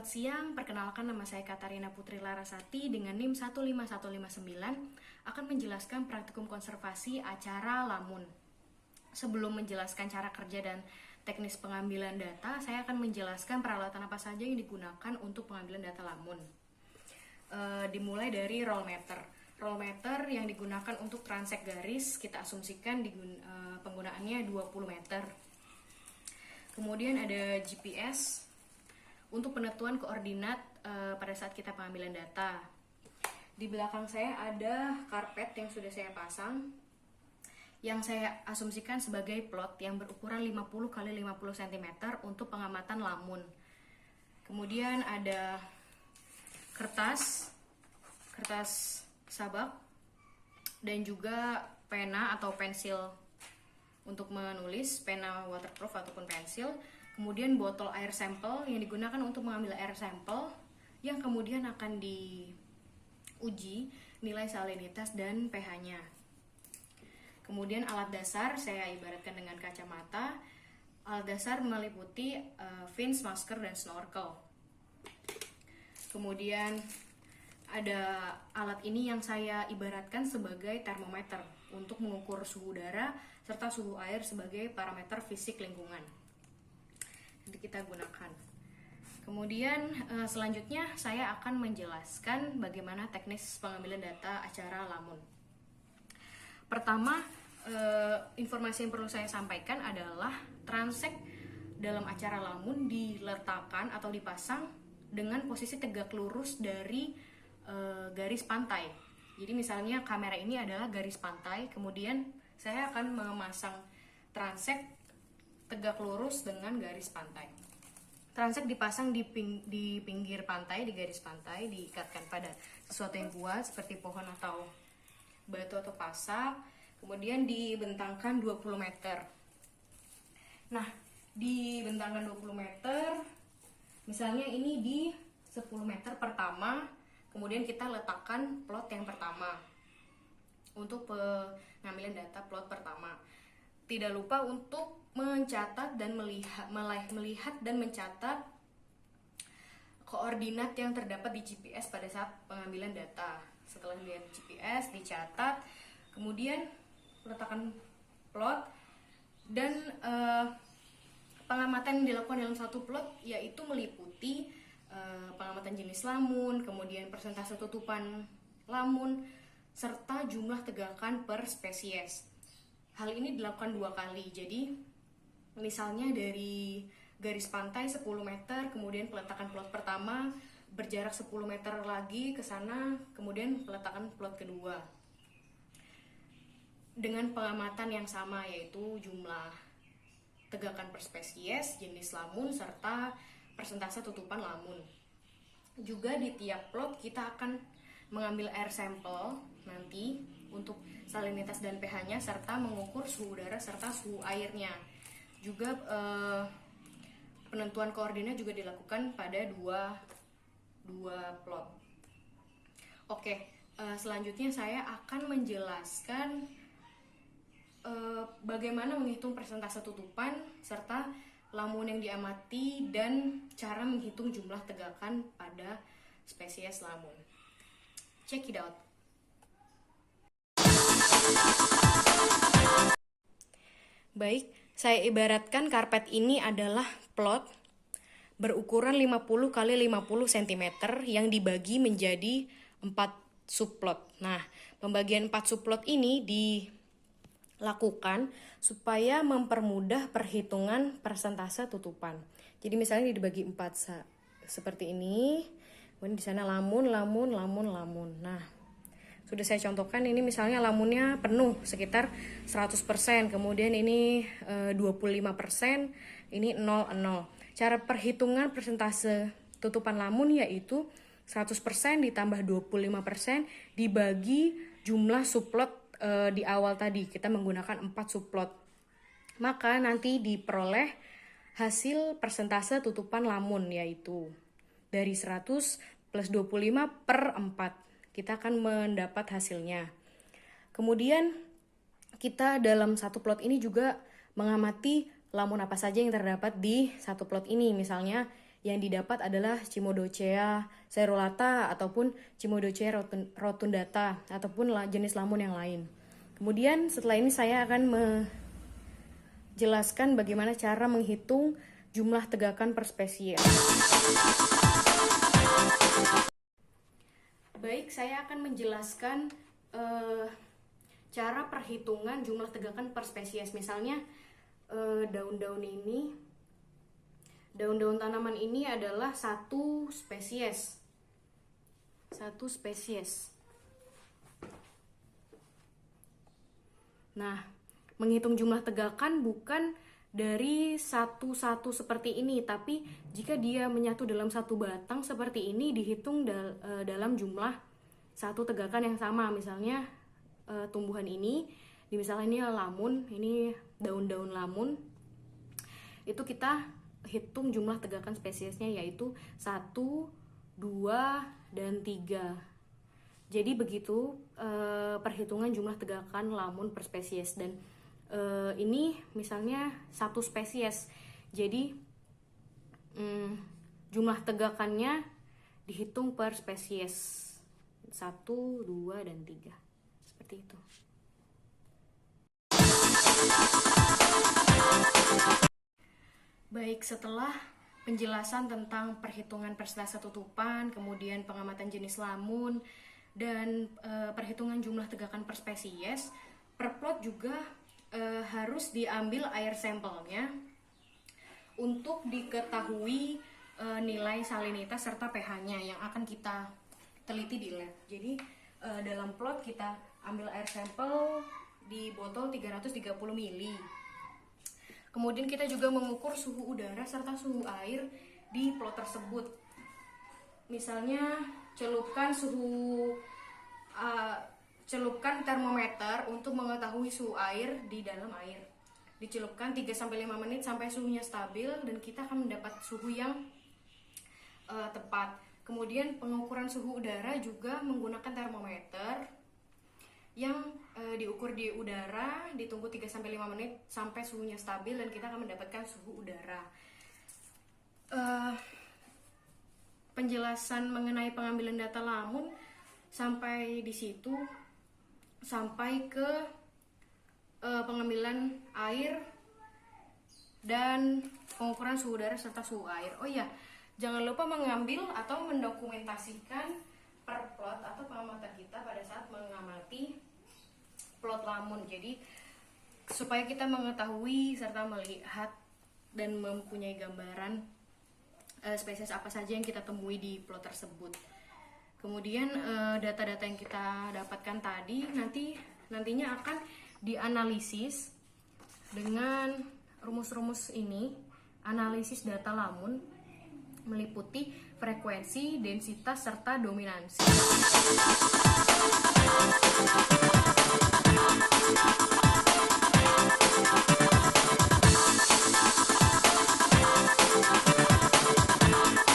siang, perkenalkan nama saya Katarina Putri Larasati dengan NIM 15159 akan menjelaskan praktikum konservasi acara lamun. Sebelum menjelaskan cara kerja dan teknis pengambilan data, saya akan menjelaskan peralatan apa saja yang digunakan untuk pengambilan data lamun. Dimulai dari roll meter. Roll meter yang digunakan untuk transek garis, kita asumsikan penggunaannya 20 meter. Kemudian ada GPS untuk penentuan koordinat pada saat kita pengambilan data. Di belakang saya ada karpet yang sudah saya pasang, yang saya asumsikan sebagai plot yang berukuran 50 x 50 cm untuk pengamatan lamun. Kemudian ada kertas sabak, dan juga pena atau pensil untuk menulis, pena waterproof ataupun pensil. Kemudian botol air sampel yang digunakan untuk mengambil air sampel yang kemudian akan diuji nilai salinitas dan pH-nya. Kemudian alat dasar saya ibaratkan dengan kacamata. Alat dasar meliputi fins, masker, dan snorkel. Kemudian ada alat ini yang saya ibaratkan sebagai termometer untuk mengukur suhu udara serta suhu air sebagai parameter fisik lingkungan. Nanti kita gunakan. Kemudian selanjutnya saya akan menjelaskan bagaimana teknis pengambilan data acara lamun. Pertama, informasi yang perlu saya sampaikan adalah transek dalam acara lamun diletakkan atau dipasang dengan posisi tegak lurus dari garis pantai. Jadi misalnya kamera ini adalah garis pantai, kemudian saya akan memasang transek tegak lurus dengan garis pantai. Transek dipasang di pinggir pantai, di garis pantai, diikatkan pada sesuatu yang kuat seperti pohon atau batu atau pasak, kemudian dibentangkan 20 meter. Nah, dibentangkan 20 meter, misalnya ini di 10 meter pertama, kemudian kita letakkan plot yang pertama untuk pengambilan data plot pertama. Tidak lupa untuk mencatat dan melihat dan mencatat koordinat yang terdapat di GPS pada saat pengambilan data. Setelah lihat GPS, dicatat, kemudian letakkan plot, dan pengamatan yang dilakukan dalam satu plot yaitu meliputi pengamatan jenis lamun, kemudian persentase tutupan lamun, serta jumlah tegakan per spesies. Hal ini dilakukan 2 kali. Jadi misalnya dari garis pantai 10 meter, kemudian peletakan plot pertama, berjarak 10 meter lagi ke sana, kemudian peletakan plot kedua. Dengan pengamatan yang sama, yaitu jumlah tegakan per spesies, jenis lamun, serta persentase tutupan lamun. Juga di tiap plot kita akan mengambil air sampel nanti untuk salinitas dan pH-nya, serta mengukur suhu udara serta suhu airnya. Juga penentuan koordinat juga dilakukan pada dua plot. Oke, selanjutnya saya akan menjelaskan bagaimana menghitung persentase tutupan serta lamun yang diamati dan cara menghitung jumlah tegakan pada spesies lamun. Check it out. Baik, saya ibaratkan karpet ini adalah plot berukuran 50 x 50 cm yang dibagi menjadi 4 subplot. Nah, pembagian 4 subplot ini dilakukan supaya mempermudah perhitungan persentase tutupan. Jadi misalnya dibagi 4 seperti ini. Kemudian di sana lamun. Nah, sudah saya contohkan ini misalnya lamunnya penuh sekitar 100%, kemudian ini 25%, ini 0,0. Cara perhitungan persentase tutupan lamun yaitu 100% ditambah 25% dibagi jumlah subplot di awal tadi. Kita menggunakan 4 subplot. Maka nanti diperoleh hasil persentase tutupan lamun yaitu dari 100 plus 25 per 4. Kita akan mendapat hasilnya. Kemudian kita dalam satu plot ini juga mengamati lamun apa saja yang terdapat di satu plot ini. Misalnya yang didapat adalah Cimodocea caerulata ataupun Cimodocea rotundata ataupun jenis lamun yang lain. Kemudian setelah ini saya akan menjelaskan bagaimana cara menghitung jumlah tegakan per spesies. Baik, saya akan menjelaskan cara perhitungan jumlah tegakan per spesies. Misalnya daun-daun tanaman ini adalah satu spesies. Nah, menghitung jumlah tegakan bukan dari satu-satu seperti ini, tapi jika dia menyatu dalam satu batang seperti ini dihitung dalam jumlah satu tegakan yang sama. Misalnya tumbuhan ini, misalnya ini lamun, ini daun-daun lamun, itu kita hitung jumlah tegakan spesiesnya yaitu 1, 2, dan 3. Jadi begitu perhitungan jumlah tegakan lamun per spesies. Dan ini misalnya satu spesies, jadi jumlah tegakannya dihitung per spesies 1, 2, dan 3 seperti itu. Baik, setelah penjelasan tentang perhitungan persentase tutupan, kemudian pengamatan jenis lamun, dan perhitungan jumlah tegakan per spesies, per plot juga harus diambil air sampelnya untuk diketahui nilai salinitas serta pH-nya yang akan kita teliti di lab. Jadi dalam plot kita ambil air sampel di botol 330 ml. Kemudian kita juga mengukur suhu udara serta suhu air di plot tersebut. Misalnya celupkan termometer untuk mengetahui suhu air di dalam air. Dicelupkan 3-5 menit sampai suhunya stabil dan kita akan mendapat suhu yang tepat. Kemudian pengukuran suhu udara juga menggunakan termometer yang diukur di udara, ditunggu 3-5 menit sampai suhunya stabil dan kita akan mendapatkan suhu udara. Penjelasan mengenai pengambilan data lamun sampai di situ, sampai ke pengambilan air dan pengukuran suhu udara serta suhu air. Oh iya, jangan lupa mengambil atau mendokumentasikan per plot atau pengamatan kita pada saat mengamati plot lamun. Jadi supaya kita mengetahui serta melihat dan mempunyai gambaran spesies apa saja yang kita temui di plot tersebut. Kemudian data-data yang kita dapatkan tadi nantinya akan dianalisis dengan rumus-rumus ini. Analisis data lamun meliputi frekuensi, densitas, serta dominansi.